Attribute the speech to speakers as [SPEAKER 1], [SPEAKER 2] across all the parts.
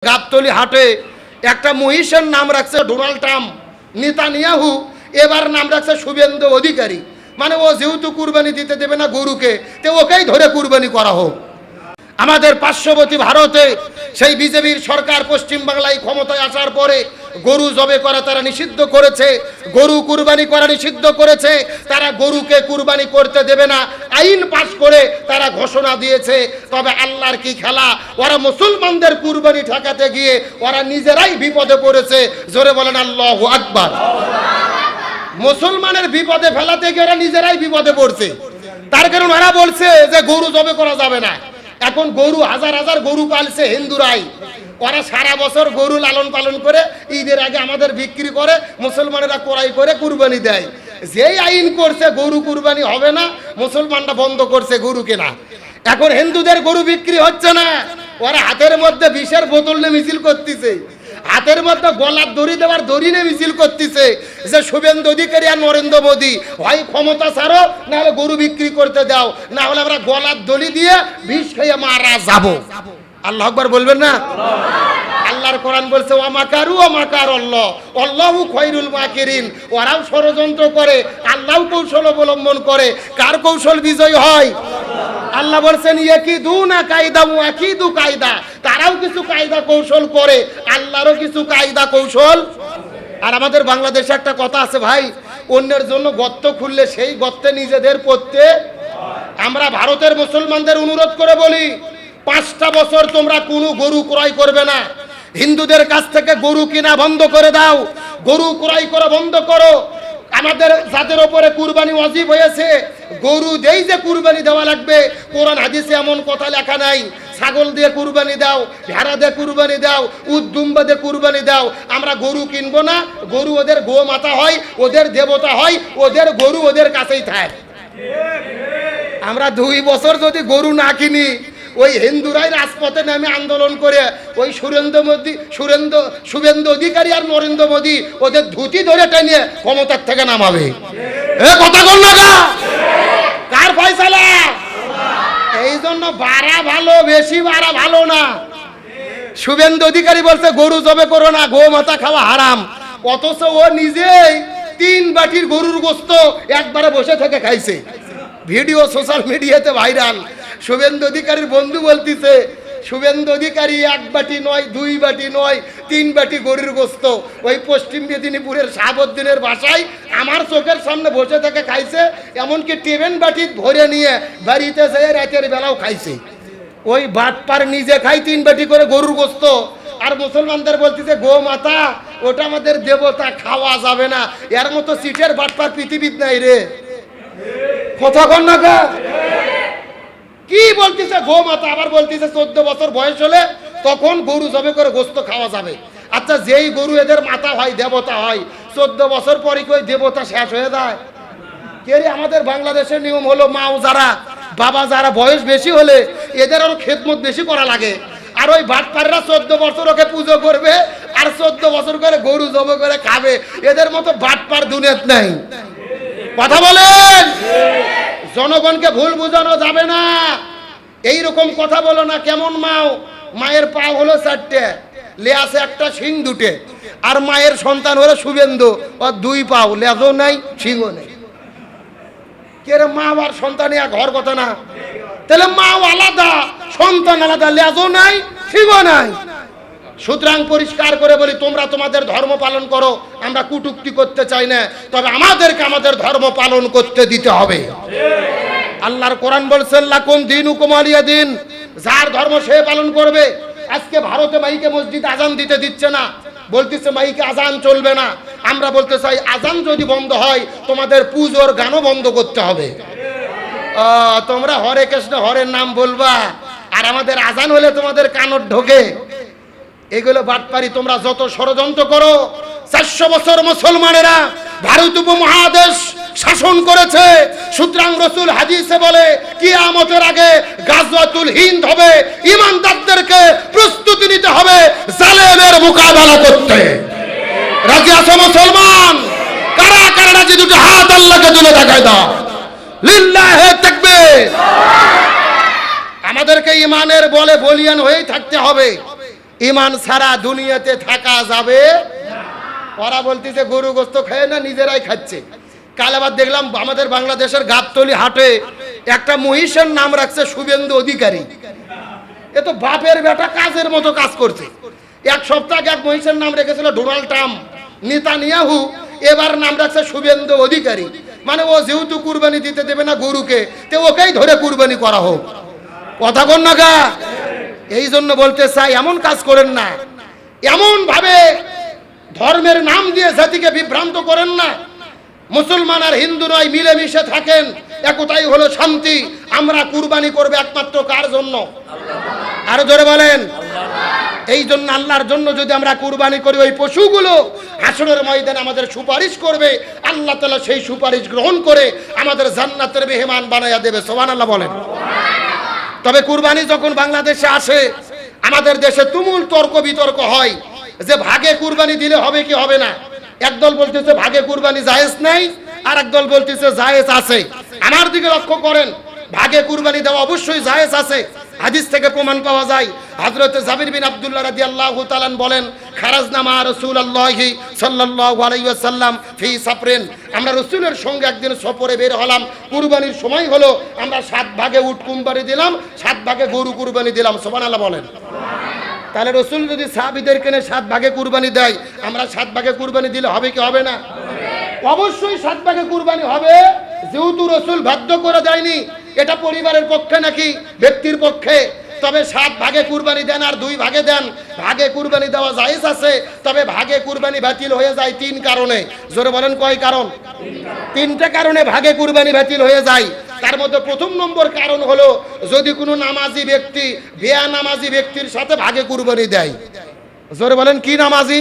[SPEAKER 1] গাবতলী হাটে একটা মহিষের নাম রাখছে ডোনাল্ড ট্রাম্প, নেতানিয়াহু এবার নাম রাখছে শুভেন্দু অধিকারী। মানে ও যেহেতু কুরবানি দিতে দেবে না গরুকে, তো ওকেই ধরে কুরবানি করা হোক। আমাদের পার্শ্ববর্তী ভারতে সেই বিজেপির সরকার পশ্চিমবাংলায় ক্ষমতায় আসার পরে গরু জবে করা তারা নিষিদ্ধ করেছে, গরু কুরবানি করা নিষিদ্ধ করেছে। তারা গরুকে কুরবানি করতে দেবে না, আইন পাশ করে তারা ঘোষণা দিয়েছে। তবে আল্লাহর কি খেলা, ওরা মুসলমানদের কুরবানি ঠেকাতে গিয়ে ওরা নিজেরাই বিপদে পড়েছে। জোরে বলেন আল্লাহু আকবার। মুসলমানের বিপদে ফেলাতে গিয়ে ওরা নিজেরাই বিপদে পড়ছে। তার কারণ ওরা বলছে যে গরু জবে করা যাবে না। এখন গরু হাজার হাজার গরু পালছে হিন্দুরাই, ওরা সারা বছর গরু লালন পালন করে ঈদের আগে আমাদের বিক্রি করে, মুসলমানেরা ক্রয় করে কুরবানি দেয়। যেই আইন করছে গরু কুরবানি হবে না, মুসলমানরা বন্ধ করছে গরু কেনা। এখন হিন্দুদের গরু বিক্রি হচ্ছে না, ওরা হাতের মধ্যে বিষের বোতল নিয়ে মিছিল করতেছে, হাতের মধ্যে গলার দড়ি দেওয়ার দড়ি নিয়ে মিছিল করতেছে যে শুভেন্দু অধিকারী আর নরেন্দ্র মোদী হয় ক্ষমতা ছাড়ো, না হলে গরু বিক্রি করতে দাও, না হলে আমরা গলার দড়ি দিয়ে বিষ খেয়ে মারা যাবো। আল্লাহু আকবার বলবেন না? আল্লাহর কোরআন বলছে ওয়া মাকারু ওয়া মাকার আল্লাহ আল্লাহু খায়রুল মাকিরিন। ওরাও ষড়যন্ত্র করে, আল্লাহও কৌশল অবলম্বন করে। কার কৌশল বিজয় হয়? আল্লাহ বলছেন ইয়াকিদুনা কায়দা ওয়া আকিদু কায়দা। তারাও কিছু কায়দা কৌশল করে, আল্লাহরও কিছু কায়দা কৌশল। আর আমাদের বাংলাদেশে একটা কথা আছে ভাই, অন্যের জন্য গর্ত খুললে সেই গর্তে নিজেদের পড়তে। আমরা ভারতের মুসলমানদের অনুরোধ করে বলি, 5টা বছর তোমরা কোনো গরু ক্রয় করবে না। হিন্দুদের কাছ থেকে গরু কিনা বন্ধ করে দাও, গরু ক্রয় করা বন্ধ করো। আমাদের যাদের ওপরে কুরবানি ওয়াজিব হয়েছে, গরু দেই যে কুরবানি দেওয়া লাগবে, কোরআন হাদিসে এমন কথা লেখা নাই। ছাগল দিয়ে কুরবানি দাও, ভেড়া দিয়ে কুরবানি দাও, উট দুম্বা দিয়ে কুরবানি দাও। আমরা গরু কিনবো না, গরু ওদের গো মাতা হয়, ওদের দেবতা হয়, ওদের গরু ওদের কাছেই থাকে। আমরা 2 বছর যদি গরু না কিনি, ওই হিন্দুরাই রাজপথে নামে আন্দোলন করে ওই শুভেন্দু অধিকারী আর নরেন্দ্র মোদী ওদের ধুতি ধরে টেনে ক্ষমতার থেকে নামাবে। এ কথা বল না, কার ফয়সালা? এই জন্য বাড়া ভালো, বেশি বাড়া ভালো না। শুভেন্দু অধিকারী বলছে গরু জবে করো না, গো মাতা খাওয়া হারাম। অথচ ও নিজেই 3 বাটির গরুর গোস্ত একবারে বসে থেকে খাইছে। ভিডিও সোশ্যাল মিডিয়াতে ভাইরাল। শুভেন্দু অধিকারীর বন্ধু বলতেছে শুভেন্দু অধিকারী 1 বাটি নয়, 2 বাটি নয়, 3 বাটি গরুর গোস্ত ওই পশ্চিম মেদিনীপুরের শাহাবুদ্দিনের বাসায় আমার চোখের সামনে বসে থেকে খাইছে। এমনকি টেবিল বাটি ভরে নিয়ে বাড়িতে যেয়ে রাতের বেলাও খাইছে। ওই বাটপার নিজে খাই 3 বাটি করে গরুর গোস্ত, আর মুসলমানদের বলতেছে গো মাতা ওটা আমাদের দেবতা, খাওয়া যাবে না। এর মতো সিটের বাটপার পৃথিবীতে নাই রে। কথা কন না গা? কি বলতেছে গো মাতা, আবার বলতেছে 14 বছর বয়স হলে তখন গরু জবে করে গোস্ত খাওয়া যাবে। আচ্ছা, যেই গরু এদের মাতা হয়, দেবতা হয়, 14 বছর পরে কি ওই দেবতা শেষ হয়ে যায়? কে রে? আমাদের বাংলাদেশের নিয়ম হলো মাও যারা, বাবা যারা বয়স বেশি হলে এদের আরো খেদমত বেশি করা লাগে। আর ওই বাটপাররা 14 বছর ওকে পুজো করবে আর 14 বছর করে গরু জবে করে খাবে। এদের মতো বাটপার দুনিয়াতে নাই। কথা বলেন, জনগণকে ভুল বোঝানো যাবে না। এইরকম কথা বলো না। কেমন মাও? মায়ের পা হলো 4টে, লে আছে একটা, শিং 2টে। আর মায়ের সন্তান হলো শুভেন্দু, ওর 2 পাও, লেজও নাই, শিংও নেই। কে রে? মা আর সন্তান এক ঘর কথা না? তাহলে মাও আলাদা, সন্তান আলাদা, লেজও নাই, শিংও নাই। সুতরাং পরিষ্কার করে বলি, তোমরা তোমাদের ধর্ম পালন করো, আমরা কুটুক্তি করতে চাই না, তবে আমাদেরকে আমাদের ধর্ম পালন করতে দিতে হবে। আল্লাহর কোরআন বলছে লাকুম দীনুকুম ওয়ালিয়া দিন, যার ধর্ম সে পালন করবে। আজকে ভারতে মাইকে মসজিদ আজান দিতে দিচ্ছে না, বলতেছে মাইকে আজান চলবে না। আমরা বলতে চাই আজান যদি বন্ধ হয়, তোমাদের পূজোর গানও বন্ধ করতে হবে। তোমরা হরে কৃষ্ণ হরের নাম বলবা, আর আমাদের আজান হলে তোমাদের কানর ঢোকে। এগুলো বাটপারি। তোমরা যত ষড়যন্ত্র করো, 400 বছর মুসলমানেরা ভারত উপমহাদেশ শাসন করেছে। সুতরাং রাসূল হাদিসে বলে কিয়ামতের আগে গাজওয়াতুল হিন্দ হবে। ইমানদারদেরকে প্রস্তুতি নিতে হবে জালেমের মোকাবেলা করতে। রাজি আছো মুসলমান? কারা কারা রাজি? দুটো হাত আল্লাহকে তুলে দেখায় দাও। লিল্লাহি তাকবীর। আমাদেরকে ইমানের বলে বলিয়ান হয়েই থাকতে হবে। ইমান ছাড়া দুনিয়াতে থাকা যাবে। ওরা বলতেছে গরু গোস্ত খায় না, নিজেরাই খাচ্ছে। কাল আবার দেখলাম আমাদের বাংলাদেশের গাবতলী হাটে একটা মহিষের নাম রাখছে শুভেন্দু অধিকারী। এ তো বাপের বেটা কাজের মতো কাজ করছে। এক সপ্তাহ আগে এক মহিষের নাম রেখেছিল ডোনাল্ড ট্রাম্প, নেতানিয়াহু, এবার নাম রাখছে শুভেন্দু অধিকারী। মানে ও যেহেতু কুরবানি দিতে দেবে না গরুকে, তো ওকেই ধরে কুরবানি করা হোক। কথা কন না গা? এই জন্য বলতে চাই, এমন কাজ করেন না, এমন ভাবে ধর্মের নাম দিয়ে জাতিকে বিভ্রান্ত করেন না। মুসলমান আর হিন্দু নয়, মিলেমিশে থাকেন, একতাই হলো শান্তি। আমরা কুরবানি করবে একমাত্র কার জন্য? আরো জোরে বলেন। এই জন্য আল্লাহর জন্য যদি আমরা কুরবানি করি, ওই পশুগুলো হাসরের ময়দানে আমাদের সুপারিশ করবে। আল্লাহ তাআলা সেই সুপারিশ গ্রহণ করে আমাদের জান্নাতের মেহমান বানায়া দেবে। সুবহানাল্লাহ বলেন। তবে কুরবানি যখন বাংলাদেশে আসে, আমাদের দেশে তুমুল তর্ক বিতর্ক হয় যে ভাগে কুরবানি দিলে হবে কি হবে না। একদল বলতেছে ভাগে কুরবানি জায়েজ নাই, আর একদল বলতেছে জায়েজ আছে। আমার দিকে লক্ষ্য করেন, ভাগে কুরবানি দেওয়া অবশ্যই জায়েজ আছে। হাদিস থেকে প্রমাণ পাওয়া যায়। হযরত জাবির বিন আব্দুল্লাহ রাদিয়াল্লাহু তাআলা বলেন, খারাজনা মা রাসূলুল্লাহি সাল্লাল্লাহু আলাইহি ওয়াসাল্লাম ফি সাফরিন, আমরা রাসূলের সঙ্গে একদিন সফরে বের হলাম। কুরবানির সময় হলো, আমরা 7 ভাগে উট কুরবানি দিলাম, 7 ভাগে গরু কুরবানি দিলাম। সুবহানাল্লাহ বলেন। তাহলে রাসূল যদি সাহাবীদেরকে নিয়ে 7 ভাগে কুরবানি দেয়, আমরা 7 ভাগে কুরবানি দিলে হবে কি হবে না? অবশ্যই 7 ভাগে কুরবানি হবে। যেহেতু রাসূল বাধ্য করে দেয়নি, এটা পরিবারের পক্ষে নাকি ব্যক্তির পক্ষে। তবে 7 ভাগে কুরবানি দেন আর 2 ভাগে দেন, ভাগে কুরবানি দেওয়া জায়েজ আছে। তবে ভাগে কুরবানি বাতিল হয়ে যায় 3 কারণে। জোরে বলেন কয় কারণ? 3টা কারণে ভাগে কুরবানি বাতিল হয়ে যায়। তার মধ্যে প্রথম নম্বর কারণ হলো, যদি কোনো নামাজি ব্যক্তি বেয়ানামাজি ব্যক্তির সাথে ভাগে কুরবানি দেয়। জোরে বলেন কি নামাজি?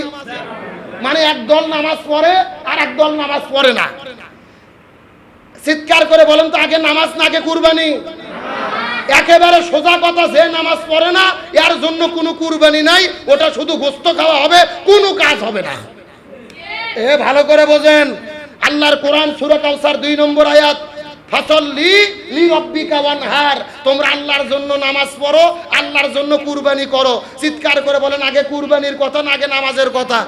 [SPEAKER 1] মানে একদল নামাজ পড়ে আর একদল নামাজ পড়ে না। চিৎকার করে বলেন তো, আগে নামাজ না আগে কুরবানি? একেবারে সোজা কথা, যে নামাজ পড়ে না এর জন্য কোনো কুরবানি নাই, ওটা শুধু গোশত খাওয়া হবে, কোনো কাজ হবে না। এ ভালো করে বোঝেন। আল্লাহর কোরআন সূরা কাউসার 2 নম্বর আয়াত, ফাসাল্লি লিরাব্বিকা ওয়ানহার, তোমরা আল্লাহর জন্য নামাজ পড়ো, আল্লাহর জন্য কুরবানি করো। চিৎকার করে বলেন, আগে কুরবানির কথা না আগে নামাজের কথা?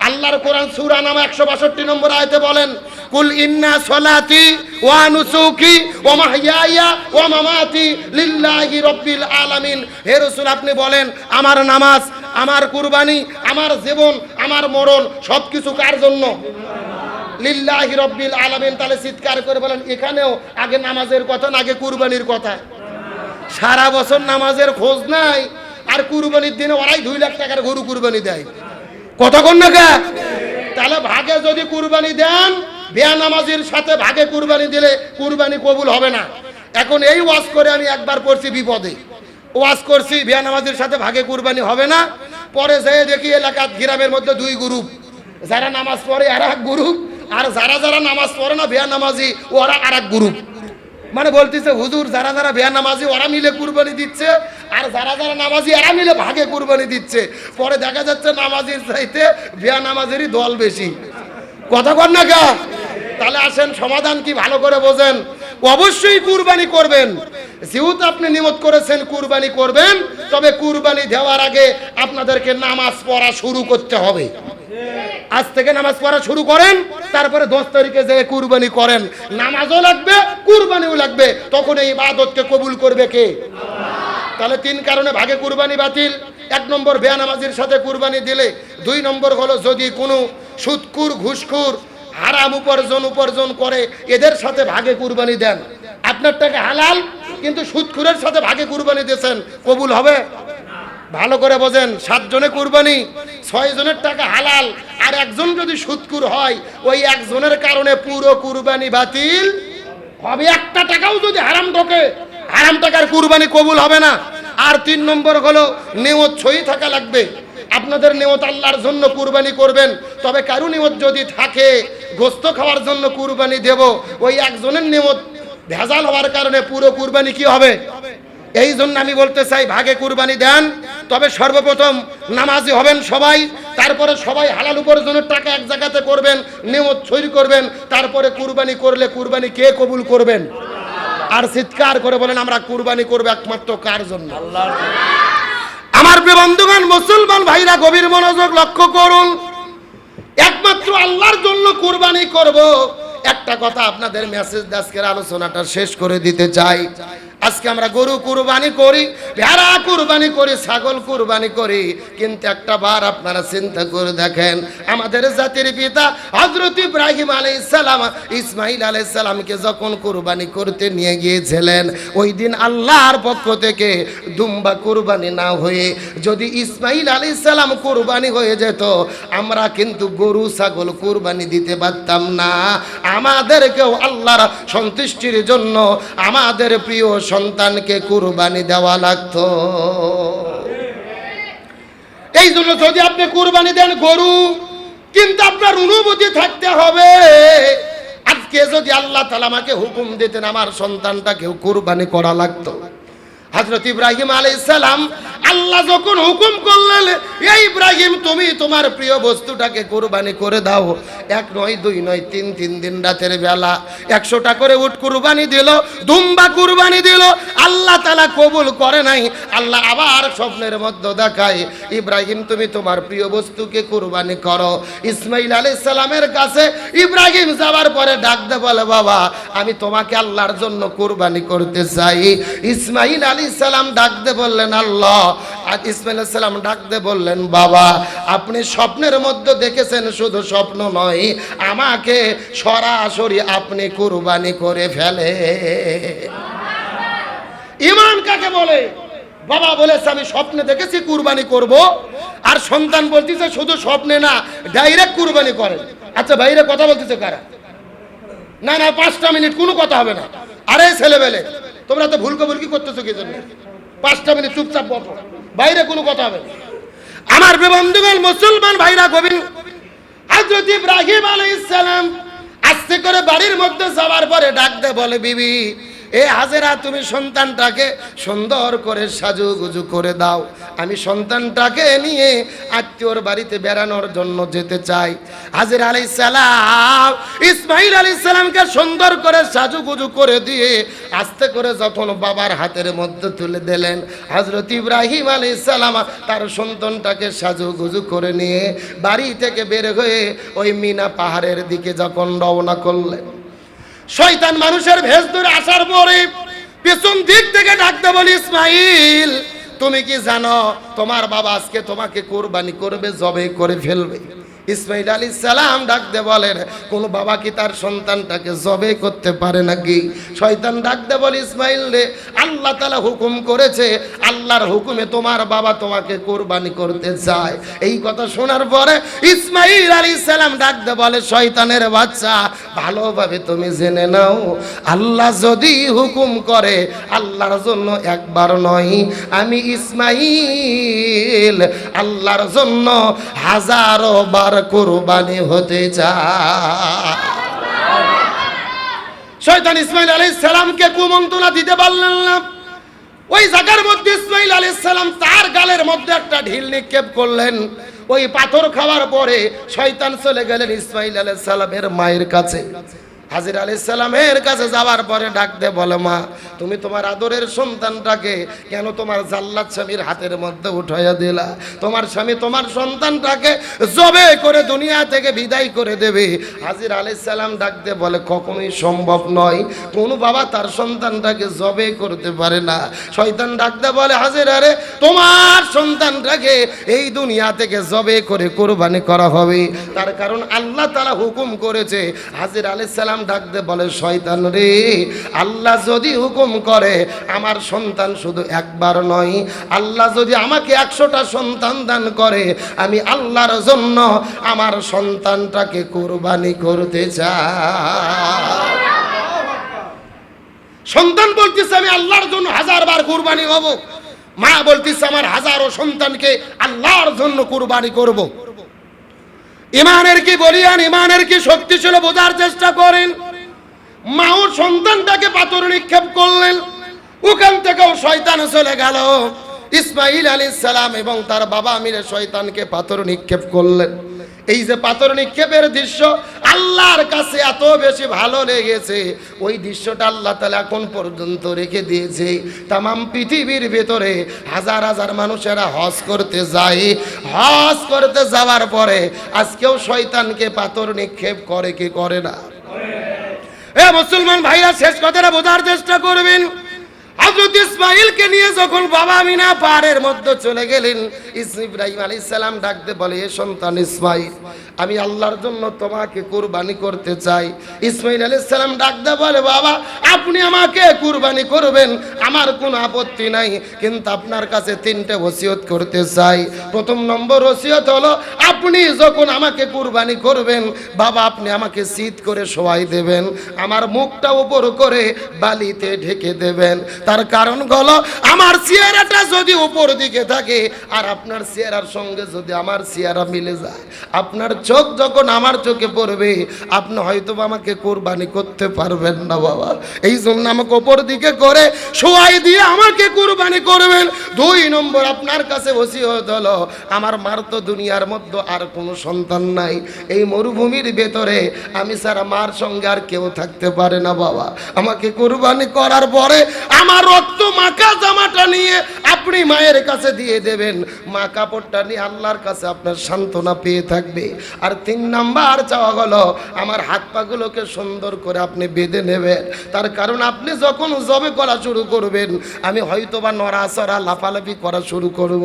[SPEAKER 1] আল্লাহর কোরআন সূরা নাম 162 নম্বর আয়াতে বলেন, কুল ইন্না সলাতি ওয়া নুসুকি ওয়া মাহইয়ায়া ওয়া মামাতি লিল্লাহি রাব্বিল আলামিন। হে রাসূল, আপনি বলেন আমার নামাজ, আমার কুরবানি, আমার জীবন, আমার মরণ সবকিছু কার জন্য? লিল্লাহি রাব্বিল আলামিন। তাহলে চিৎকার করে বলেন, এখানেও আগে নামাজের কথা না আগে কুরবানির কথা? সারা বছর নামাজের খোঁজ নাই, আর কুরবানির দিনে ওরাই 2 লাখ টাকার গরু কুরবানি দেয়। কতক্ষণ না গা? তাহলে ভাগে যদি কুরবানি দেন, বেয়ানামাজির সাথে ভাগে কুরবানি দিলে কুরবানি কবুল হবে না। এখন এই ওয়াজ করে আমি একবার পড়ছি বিপদে, ওয়াজ করছি বেয়ানামাজির সাথে ভাগে কুরবানি হবে না। পরে যেয়ে দেখি এলাকার গ্রামের মধ্যে 2 গ্রুপ, যারা নামাজ পড়ে আর এক গ্রুপ, আর যারা যারা নামাজ পড়ে না বেয়ানামাজি ওরা আর এক গ্রুপ। মানে বলতেছে, হুজুর যারা যারা বেয়ানামাজি ওরা মিলে কুরবানি দিচ্ছে, আর যারা যারা নামাজি এরা মিলে ভাগে কুরবানি দিচ্ছে। পরে দেখা যাচ্ছে নামাজির চাইতে বেয়ানামাজেরই দল বেশি। কথা কর না গা? তাহলে আসেন সমাধান কি ভালো করে বোঝেন। অবশ্যই কুরবানি করবেন, যেহেতু আপনি নিয়ত করেছেন কুরবানি করবেন, তবে কুরবানি দেওয়ার আগে আপনাদেরকে নামাজ পড়া শুরু করতে হবে। আজ থেকে নামাজ পড়া শুরু করেন, তারপরে 10 তারিখে যে কুরবানি করেন। নামাজও লাগবে, কুরবানিও লাগবে, তখন এই ইবাদতকে কবুল করবে কে? তাহলে 3 কারণে ভাগে কুরবানি বাতিল। 1 নম্বর বেয়ানামাজির সাথে কুরবানি দিলে। 2 নম্বর হলো, যদি কোনো সুদখোর, ঘুষখোর, হারাম উপার্জন করে এদের সাথে ভাগে কুরবানি দেন। আপনার টাকা হালাল, কিন্তু সুদখোরের সাথে ভাগে কুরবানি দিয়েছেন, কবুল হবে? ভালো করে বোঝেন। 7 জনে কুরবানি, 6 জনের টাকা হালাল, আর একজন যদি সুদখোর হয়, ওই একজনের কারণে পুরো কুরবানি বাতিল হবে। একটা টাকাও যদি হারাম ঢোকে, হারাম টাকার কুরবানি কবুল হবে না। আর 3 নম্বর হলো, নিয়ত সই থাকা লাগবে। আপনাদের নিয়ত আল্লাহর জন্য কুরবানি করবেন, তবে কারো নিয়ত যদি থাকে গোশত খাওয়ার জন্য কুরবানি দেব, ওই একজনের নিয়ত ভেজাল হওয়ার কারণে পুরো কুরবানি কি হবে? এই জন্য আমি বলতে চাই, ভাগে কুরবানি দেন, তবে সর্বপ্রথম নামাজি হবেন সবাই, তারপরে সবাই হালাল উপার্জনের টাকা এক জায়গাতে করবেন, নিয়ত সই করবেন, তারপরে কুরবানি করলে কুরবানি কে কবুল করবেন? আর চিৎকার করে বলেন, আমরা কুরবানি করব একমাত্র কার জন্য? আল্লাহর জন্য। আমার প্রিয় বন্ধুগণ, মুসলমান ভাইরা গভীর মনোযোগ লক্ষ্য করুন। একমাত্র আল্লাহর জন্য কুরবানি করব। একটা কথা আপনাদের মেসেজ আজকের আলোচনাটা শেষ করে দিতে চাই। আজকে আমরা গরু কুরবানি করি, ভেড়া কুরবানি করি, ছাগল কুরবানি করি, কিন্তু একটা বার আপনারা চিন্তা করে দেখেন, আমাদের জাতির পিতা হযরত ইব্রাহিম আলাইহিস সালাম ইসমাঈল আলাইহিস সালামকে যখন কুরবানি করতে নিয়ে গিয়েছিলেন, ওই দিন আল্লাহর পক্ষ থেকে দুম্বা কুরবানি না হয়ে যদি ইসমাঈল আলাইহিস সালাম কুরবানি হয়ে যেত, আমরা কিন্তু গরু ছাগল কুরবানি দিতে পারতাম না। আমাদেরকেও আল্লাহর সন্তুষ্টির জন্য আমাদের প্রিয় সন্তানকে কুরবানি দেওয়া লাগতো। এই জন্য যদি আপনি কুরবানি দেন গরু, কিন্তু আপনার অনুভূতি থাকতে হবে, আজকে যদি আল্লাহ তাআলা আমাকে হুকুম দিতেন আমার সন্তানটাকেও কুরবানি করা লাগতো। হযরত ইব্রাহিম আলাইহিস সালাম আল্লাহ যখন হুকুম করলেন, এই ইব্রাহিম তুমি তোমার প্রিয় বস্তুটাকে কুরবানি করে দাও, এক নয় দুই নয় তিন দিন রাতের বেলা 100টা করে উট কুরবানি দিল, দুম্বা কুরবানি দিল। আল্লাহ তাআলা কবুল করে নাই। আল্লাহ আবার স্বপ্নের মধ্যে দেখায়, ইব্রাহিম তুমি তোমার প্রিয় বস্তুকে কুরবানি করো। ইসমাঈল আলাইহিস সালামের কাছে ইব্রাহিম যাওয়ার পরে ডাক দে বলে, বাবা আমি তোমাকে আল্লাহর জন্য কুরবানি করতে চাই। ইসমাঈল আলাইহিস সালাম ডাক দে বললেন, আল্লাহ। আর ইসমাঈল আলাইহিস সালাম ডাক দে বললেন, বাবা আপনি স্বপ্নের মধ্যে দেখেছেন, শুধু স্বপ্ন নয়, আমাকে সরাসরি আপনি কুরবানি করে ফেলে। ঈমান কাকে বলে? বাবা বলেছে আমি স্বপ্নে দেখেছি কুরবানি করব, আর সন্তান বলতেছে শুধু স্বপ্নে না, ডাইরেক্ট কুরবানি করেন। আচ্ছা বাইরে কথা বলতেছে কারা? না না 5টা মিনিট কোনো কথা হবে না। আরে ছেলেবেলে তোমরা তো ভুলকি করতেছো কি জন্য? 5টা মিনিট চুপচাপ বসো, বাইরে কোনো কথা হবে না। আমার বন্ধুগণ, মুসলমান ভাইরা গভীর, হযরত ইব্রাহিম আলাইহিস সালাম আস্তে করে বাড়ির মধ্যে যাওয়ার পরে ডাক দে বলে, বিবি এ হাজেরা তুমি সন্তানটাকে সুন্দর করে সাজুগুজু করে দাও, আমি সন্তানটাকে নিয়ে আত্মীয়র বাড়িতে বেড়ানোর জন্য যেতে চাই। হাজেরা আলাইহিস সালাম ইসমাঈল আলাইহিস সালামকে সুন্দর করে সাজুগুজু করে দিয়ে আস্তে করে যখন বাবার হাতের মধ্যে তুলে দিলেন, হযরত ইব্রাহিম আলাইহিস সালাম তার সন্তানটাকে সাজুগুজু করে নিয়ে বাড়ি থেকে বের হয়ে ওই মিনা পাহাড়ের দিকে যখন রওনা করলেন, শয়তান মানুষের ভেষ ধরে আসার পরে পেছন দিক থেকে ডাকতে বলি, ইসমাঈল তুমি কি জানো তোমার বাবা আজকে তোমাকে কুরবানি করবে, জবে করে ফেলবে। ইসমাঈল আলাইহিস সালাম ডাকতে বলেন, কোন বাবা কি তার সন্তানটাকে জবে করতে পারে নাকি? শয়তান ডাকতে বলে, ইসমাঈল রে আল্লাহ তাআলা হুকুম করেছে, আল্লাহর হুকুমে তোমার বাবা তোমাকে কুরবানি করতে চায়। এই কথা শোনার পরে ইসমাঈল আলাইহিস সালাম ডাকতে বলে, শয়তানের বাচ্চা ভালোভাবে তুমি জেনে নাও, আল্লাহ যদি হুকুম করে আল্লাহর জন্য একবার নয়, আমি ইসমাঈল আল্লাহর জন্য হাজারো বার কুরবানি হতে চায়। শয়তান ইসমাঈল আলাইহিস সালামকে কুমন্ত্রণা দিতে পারলেন না। ওই জায়গার মধ্যে ইসমাঈল আলাইহিস সালাম তার গালের মধ্যে একটা ঢিল নিক্ষেপ করলেন। ওই পাথর খাওয়ার পরে শয়তান চলে গেলেন ইসমাঈল আলাইহিস সালামের মায়ের কাছে। হাজির আলাইহিস সালামের কাছে যাওয়ার পরে ডাকতে বলে, মা তুমি তোমার আদরের সন্তানটাকে কেন তোমার জাল্লাদ স্বামীর হাতের মধ্যে উঠাইয়া দিলা? তোমার স্বামী তোমার সন্তানটাকে জবে করে দুনিয়া থেকে বিদায় করে দেবে। হাজির আলাইহিস সালাম ডাকতে বলে, কখনোই সম্ভব নয়, কোন বাবা তার সন্তানটাকে জবে করতে পারে না। শয়তান ডাকতে বলে, হাজির আরে তোমার সন্তানটাকে এই দুনিয়া থেকে জবে করে কুরবানি করা হবে, তার কারণ আল্লাহ তাআলা হুকুম করেছে। হাজির আলাইহিস সালাম ডাকতে বলে, শয়তান রে আল্লাহ যদি হুকুম করে আমার সন্তান শুধু একবার নয়, আল্লাহ যদি আমাকে 100টা সন্তান দান করে, আমি আল্লাহর জন্য আমার সন্তানটাকে কুরবানি করতে চাই। সন্তান বলতেছে আমি আল্লাহর জন্য 1000 বার কুরবানি হব, মা বলতেছে আমার হাজারো সন্তানকে আল্লাহর জন্য কুরবানি করব। ইমানের কি বলিয়ান, ইমানের কি শক্তি ছিল বোঝার চেষ্টা করেন। মাও সন্তানটাকে পাথর নিক্ষেপ করলেন, ওখান থেকেও শয়তান চলে গেল। ইসমাঈল আলাইহিস সালাম এবং তার বাবা মিলে শয়তানকে পাথর নিক্ষেপ করলেন। এই যে পাথর নিক্ষেপের দৃশ্য আল্লাহর কাছে এত বেশি ভালো লেগেছে, ওই দৃশ্যটা আল্লাহ তাআলা এখন পর্যন্ত রেখে দিয়েছে। তামাম পৃথিবীর ভেতরে হাজার হাজার মানুষেরা হজ করতে যায়, হজ করতে যাওয়ার পরে আজকেও শয়তানকে পাথর নিক্ষেপ করে কি করে না? এ মুসলমান ভাইরা, শেষ কথাটা বোঝার চেষ্টা করবেন। হযরত ইসমাঈলকে নিয়ে যখন বাবা আমিনা পাহাড়ের মধ্যে চলে গেলেন, ইব্রাহিম আলাইহিস সালাম ডাকতে বলে, এ সন্তান ইসমাঈল, আমি আল্লাহর জন্য তোমাকে কুরবানি করতে চাই। ইসমাঈল আলাইহিস সালাম ডাকতে বলে, বাবা আপনি আমাকে কুরবানি করবেন, আমার কোনো আপত্তি নাই, কিন্তু আপনার কাছে তিনটে ওসিয়ত করতে চাই। প্রথম নম্বর ওসিয়ত হলো, আপনি যখন আমাকে কুরবানি করবেন বাবা, আপনি আমাকে সিধ করে শোয়াই দেবেন, আমার মুখটা উপর করে বালিতে ঢেকে দেবেন। তার কারণ হলো, আমার চেহারাটা যদি উপর দিকে থাকে আর আপনার চেহারার সঙ্গে যদি আমার চেহারা মিলে যায়, আপনার চোখ যখন আমার চোখে পড়বে আপনি হয়তো আমাকে কুরবানি করতে পারবেন না বাবা। এই জন্য আমাকে উপর দিকে করে শোয়াই দিয়ে আমাকে কুরবানি করবেন। দুই নম্বর আপনার কাছে ওসিয়ত হলো, আমার মার তো দুনিয়ার মধ্যে আর কোনো সন্তান নাই, এই মরুভূমির ভেতরে আমি ছাড়া মার সঙ্গে আর কেউ থাকতে পারে না বাবা। আমাকে কুরবানি করার পরে আমার রক্ত মাখা জামাটা নিয়ে আপনি মায়ের কাছে দিয়ে দেবেন, মা কাপড়টা নিয়ে আল্লাহর কাছে আপনার সান্ত্বনা পেয়ে থাকবে। আর তিন নাম্বার চাওয়া হলো, আমার হাত পাগুলোকে সুন্দর করে আপনি বেঁধে নেবেন। তার কারণ আপনি যখন জবে করা শুরু করবেন আমি হয়তো বা নড়াচড়া লাফালাফি করা শুরু করব,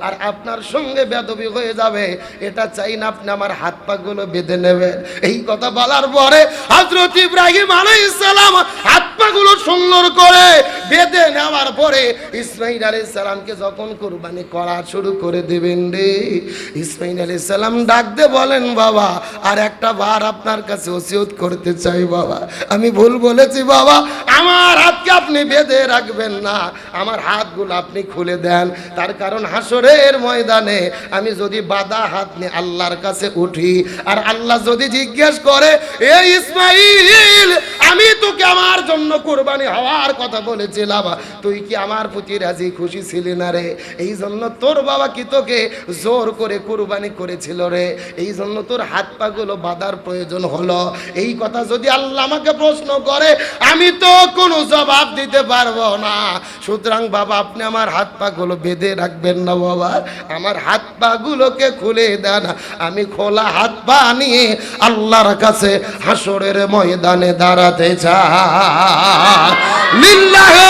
[SPEAKER 1] আর আপনার সঙ্গে বেদবি হয়ে যাবে। এটা চাই না, আপনি আমার হাত পাগুলো বেঁধে নেবেন। এই কথা বলার পরে হযরত ইব্রাহিম আলাইহিস সালাম হাত পাগুলো সুন্দর করে বেঁধে নেওয়ার পরে ইসমাঈল আলাইহিস সালামকে যখন কুরবানি করা শুরু করে দিবেন রে, ইসমাঈল আলাইহিস সালাম ডাক দিয়ে বলেন, বাবা আর একটা বার আপনার কাছে ওসিয়ত করতে চাই বাবা, আমি ভুল বলেছি বাবা, আমার হাতকে আপনি বেঁধে রাখবেন না, আমার হাতগুলো আপনি খুলে দেন। তার কারণ হাসরের ময়দানে আমি যদি বাঁধা হাত নিয়ে আল্লাহর কাছে উঠি আর আল্লাহ যদি জিজ্ঞেস করে, এ ইসমাঈল আমি তোকে আমার জন্য কুরবানি হওয়ার কথা বলেছিলাম, তুই কি আমার প্রতি রাজি খুশি ছিলি না রে? এই জন্য তোর বাবা কি তোকে জোর করে কুরবানি করেছিল রে, এই জন্য তোর হাত পাগুলো বাঁধার প্রয়োজন হলো। এই কথা যদি আল্লাহ আমাকে প্রশ্ন করে আমি তো কোনো জবাব দিতে পারবো না। সুতরাং বাবা আপনি আমার হাত পাগুলো বেঁধে রাখবেন না বাবা, আমার হাত পাগুলোকে খুলে দেন, আমি খোলা হাত পা নিয়ে আল্লাহর কাছে হাসরের ময়দানে দাঁড়াতে চাই। লিল্লাহি